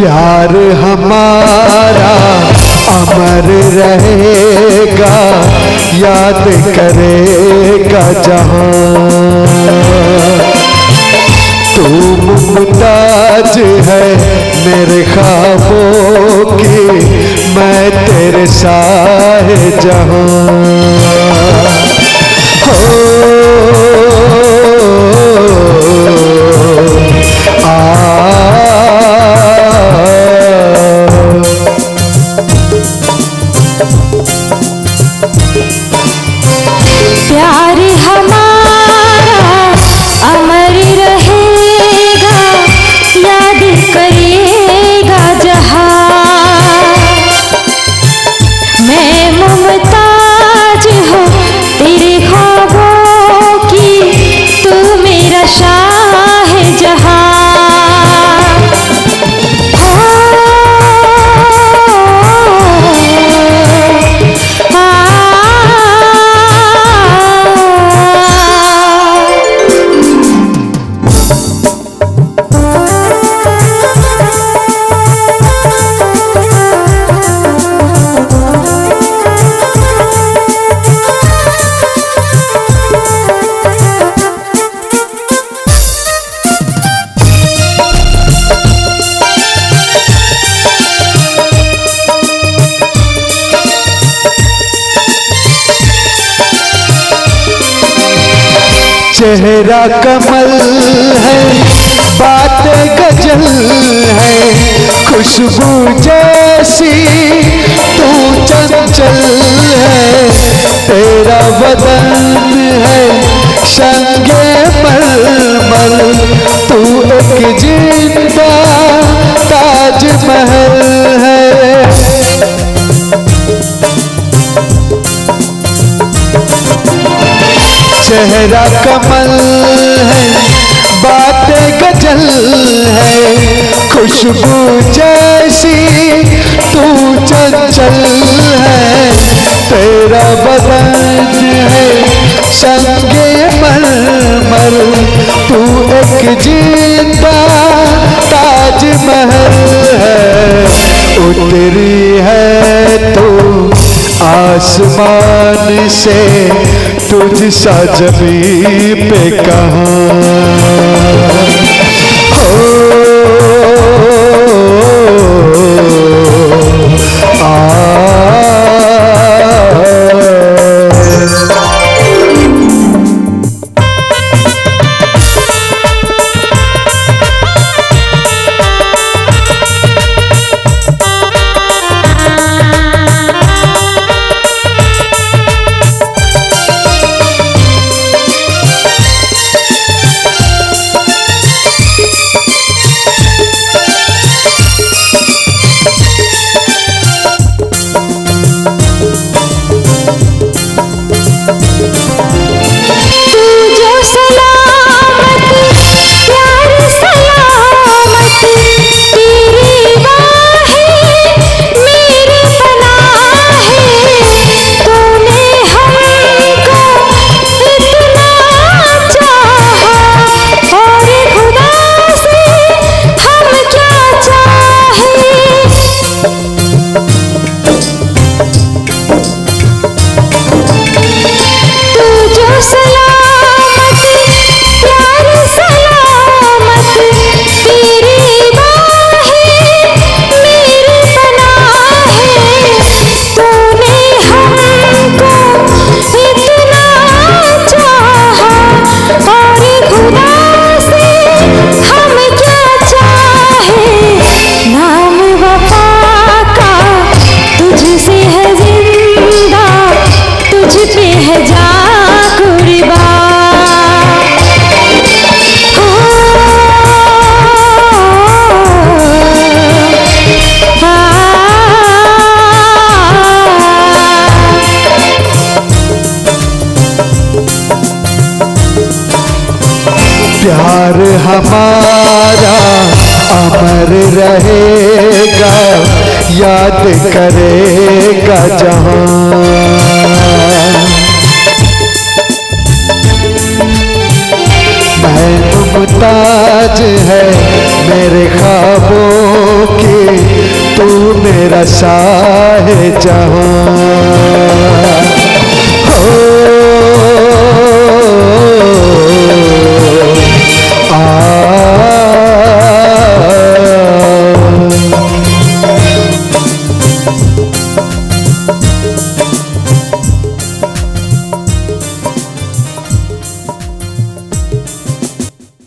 प्यार हमारा अमर रहेगा, याद करेगा जहां। तू मुमताज है मेरे ख्वाबों की, मैं तेरे साहे जहां। प्यार हमारा अमर रहेगा, याद करेगा जहां। मैं मुमताज हूँ तेरे ख्वाबों की, तू मेरा शाह जहां। चेहरा कमल है, बातें गजल है, खुशबू जैसी तू चंचल है। तेरा बदन है संगे मलमल, तू एक जिंदा ताजमहल है। चेहरा कमल है, बातें गजल है, खुशबू जैसी तू चंचल है। तेरा बदन है संगे मलमल, तू एक जिंदा ताजमहल है। उतरी है तू आसमान से, तुझ सा ज़मीं पे कहाँ हो। प्यार हमारा अमर रहेगा, याद करेगा जहां। मैं मुमताज है मेरे ख्वाबों कि तू मेरा शाह जहां।